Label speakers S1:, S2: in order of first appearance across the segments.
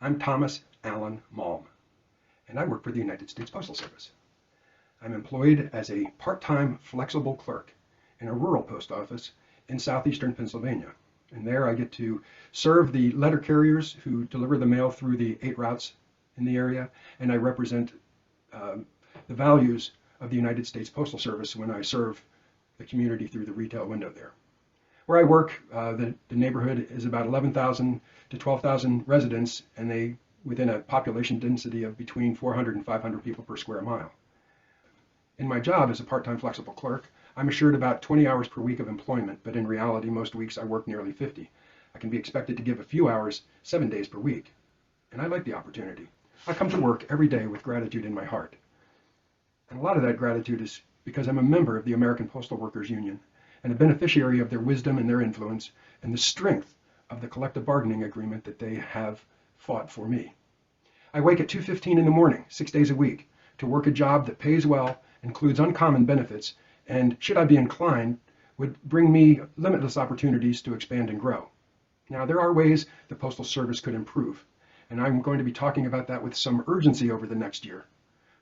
S1: I'm Thomas Allen Malm, and I work for the United States Postal Service. I'm employed as a part-time flexible clerk in a rural post office in southeastern Pennsylvania. And there I get to serve the letter carriers who deliver the mail through the 8 routes in the area, and I represent the values of the United States Postal Service when I serve the community through the retail window there. Where I work, the neighborhood is about 11,000 to 12,000 residents, and within a population density of between 400 and 500 people per square mile. In my job as a part-time flexible clerk, I'm assured about 20 hours per week of employment, but in reality, most weeks I work nearly 50. I can be expected to give a few hours, 7 days per week, and I like the opportunity. I come to work every day with gratitude in my heart. And a lot of that gratitude is because I'm a member of the American Postal Workers Union, and a beneficiary of their wisdom and their influence and the strength of the collective bargaining agreement that they have fought for me. I wake at 2:15 in the morning, 6 days a week, to work a job that pays well, includes uncommon benefits, and, should I be inclined, would bring me limitless opportunities to expand and grow. Now, there are ways the Postal Service could improve, and I'm going to be talking about that with some urgency over the next year.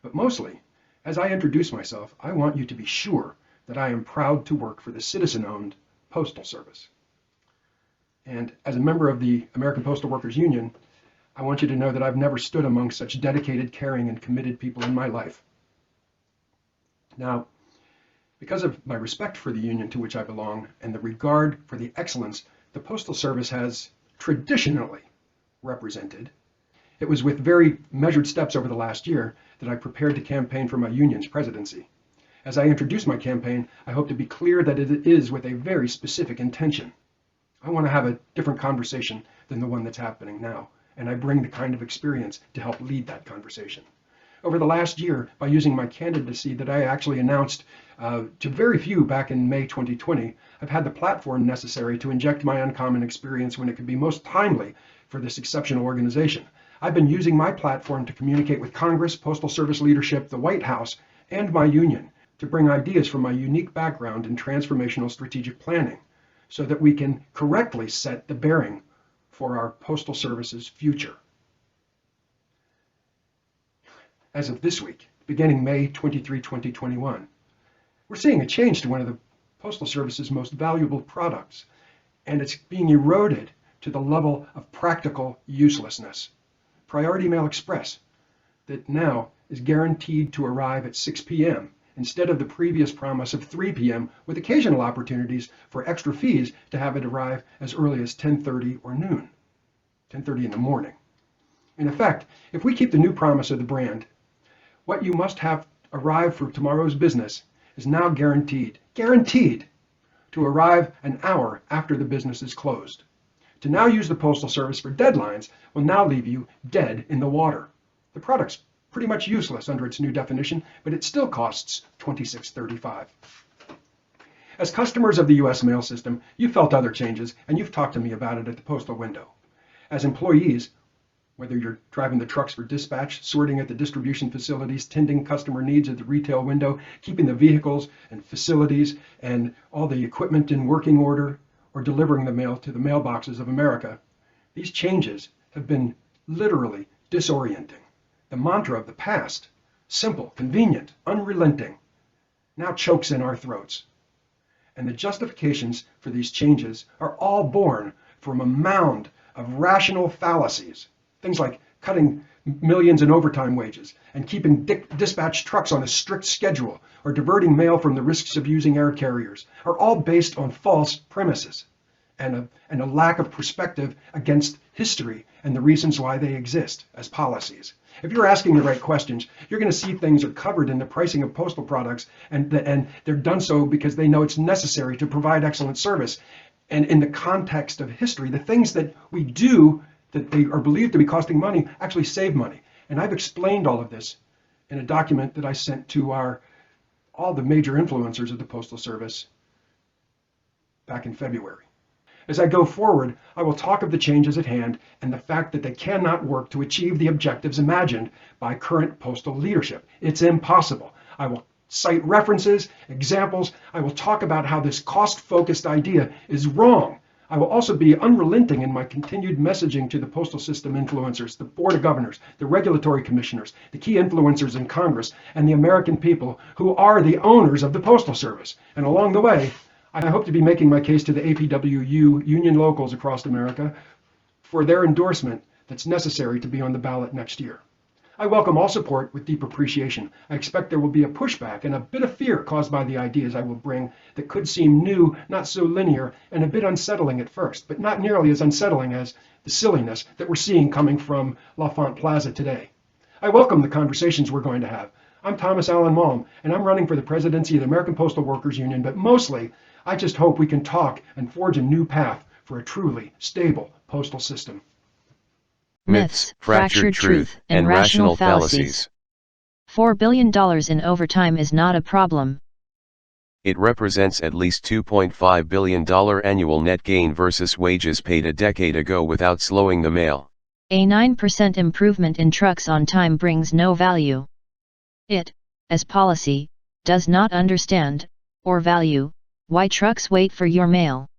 S1: But mostly, as I introduce myself, I want you to be sure that I am proud to work for the citizen-owned Postal Service. And as a member of the American Postal Workers Union, I want you to know that I've never stood among such dedicated, caring, and committed people in my life. Now, because of my respect for the union to which I belong and the regard for the excellence the Postal Service has traditionally represented, it was with very measured steps over the last year that I prepared to campaign for my union's presidency. As I introduce my campaign, I hope to be clear that it is with a very specific intention. I want to have a different conversation than the one that's happening now, and I bring the kind of experience to help lead that conversation. Over the last year, by using my candidacy that I actually announced to very few back in May 2020, I've had the platform necessary to inject my uncommon experience when it could be most timely for this exceptional organization. I've been using my platform to communicate with Congress, Postal Service leadership, the White House, and my union to bring ideas from my unique background in transformational strategic planning so that we can correctly set the bearing for our Postal Service's future. As of this week, beginning May 23, 2021, we're seeing a change to one of the Postal Service's most valuable products, and it's being eroded to the level of practical uselessness. Priority Mail Express, that now is guaranteed to arrive at 6 p.m. instead of the previous promise of 3 p.m. with occasional opportunities for extra fees to have it arrive as early as 10:30 or noon, 10:30 in the morning. In effect, if we keep the new promise of the brand, what you must have arrive for tomorrow's business is now guaranteed to arrive an hour after the business is closed. To now use the Postal Service for deadlines will now leave you dead in the water. The product's pretty much useless under its new definition, but it still costs $26.35. As customers of the U.S. mail system, you've felt other changes, and you've talked to me about it at the postal window. As employees, whether you're driving the trucks for dispatch, sorting at the distribution facilities, tending customer needs at the retail window, keeping the vehicles and facilities and all the equipment in working order, or delivering the mail to the mailboxes of America, these changes have been literally disorienting. The mantra of the past, simple, convenient, unrelenting, now chokes in our throats. And the justifications for these changes are all born from a mound of rational fallacies. Things like cutting millions in overtime wages and keeping dispatch trucks on a strict schedule or diverting mail from the risks of using air carriers are all based on false premises and a lack of perspective against history and the reasons why they exist as policies. If you're asking the right questions, you're going to see things are covered in the pricing of postal products, and they're done so because they know it's necessary to provide excellent service. And in the context of history, the things that we do that they are believed to be costing money actually save money. And I've explained all of this in a document that I sent to all the major influencers of the Postal Service back in February. As I go forward, I will talk of the changes at hand and the fact that they cannot work to achieve the objectives imagined by current postal leadership. It's impossible. I will cite references, examples. I will talk about how this cost-focused idea is wrong. I will also be unrelenting in my continued messaging to the postal system influencers, the Board of Governors, the regulatory commissioners, the key influencers in Congress, and the American people who are the owners of the Postal Service. And along the way, I hope to be making my case to the APWU union locals across America for their endorsement that's necessary to be on the ballot next year. I welcome all support with deep appreciation. I expect there will be a pushback and a bit of fear caused by the ideas I will bring that could seem new, not so linear, and a bit unsettling at first, but not nearly as unsettling as the silliness that we're seeing coming from L'Enfant Plaza today. I welcome the conversations we're going to have. I'm Thomas Allen Malm, and I'm running for the presidency of the American Postal Workers Union, but mostly, I just hope we can talk and forge a new path for a truly stable postal system.
S2: Myths, fractured truth, and rational fallacies. $4 billion in overtime is not a problem.
S3: It represents at least $2.5 billion annual net gain versus wages paid a decade ago without slowing the mail.
S2: A 9% improvement in trucks on time brings no value. It, as policy, does not understand, or value, why trucks wait for your mail.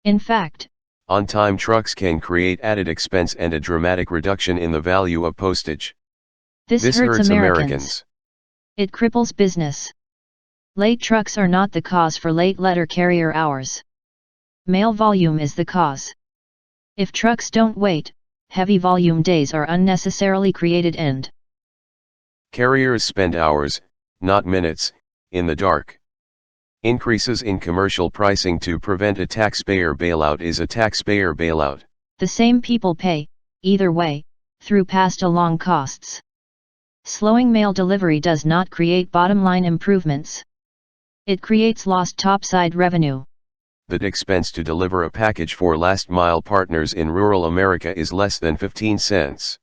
S2: In fact,
S3: on-time trucks can create added expense and a dramatic reduction in the value of postage.
S2: This hurts Americans. It cripples business. Late trucks are not the cause for late letter carrier hours. Mail volume is the cause. If trucks don't wait, heavy volume days are unnecessarily created and
S3: carriers spend hours, not minutes, in the dark. Increases in commercial pricing to prevent a taxpayer bailout is a taxpayer bailout.
S2: The same people pay, either way, through passed along costs. Slowing mail delivery does not create bottom-line improvements. It creates lost topside revenue.
S3: The expense to deliver a package for last-mile partners in rural America is less than 15 cents.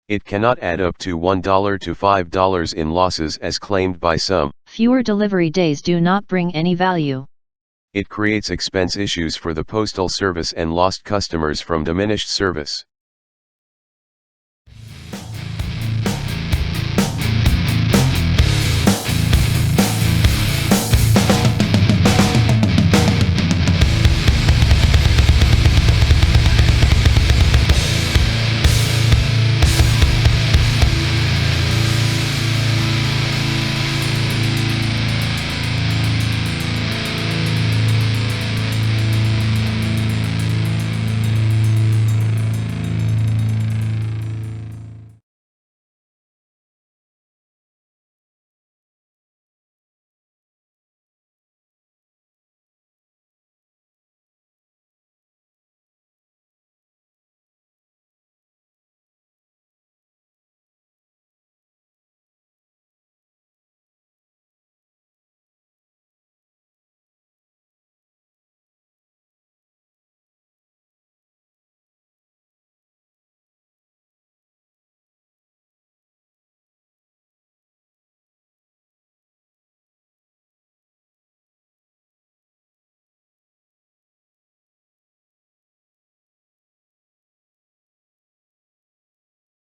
S3: It cannot add up to $1 to $5 in losses as claimed by some.
S2: Fewer delivery days do not bring any value.
S3: It creates expense issues for the Postal Service and lost customers from diminished service.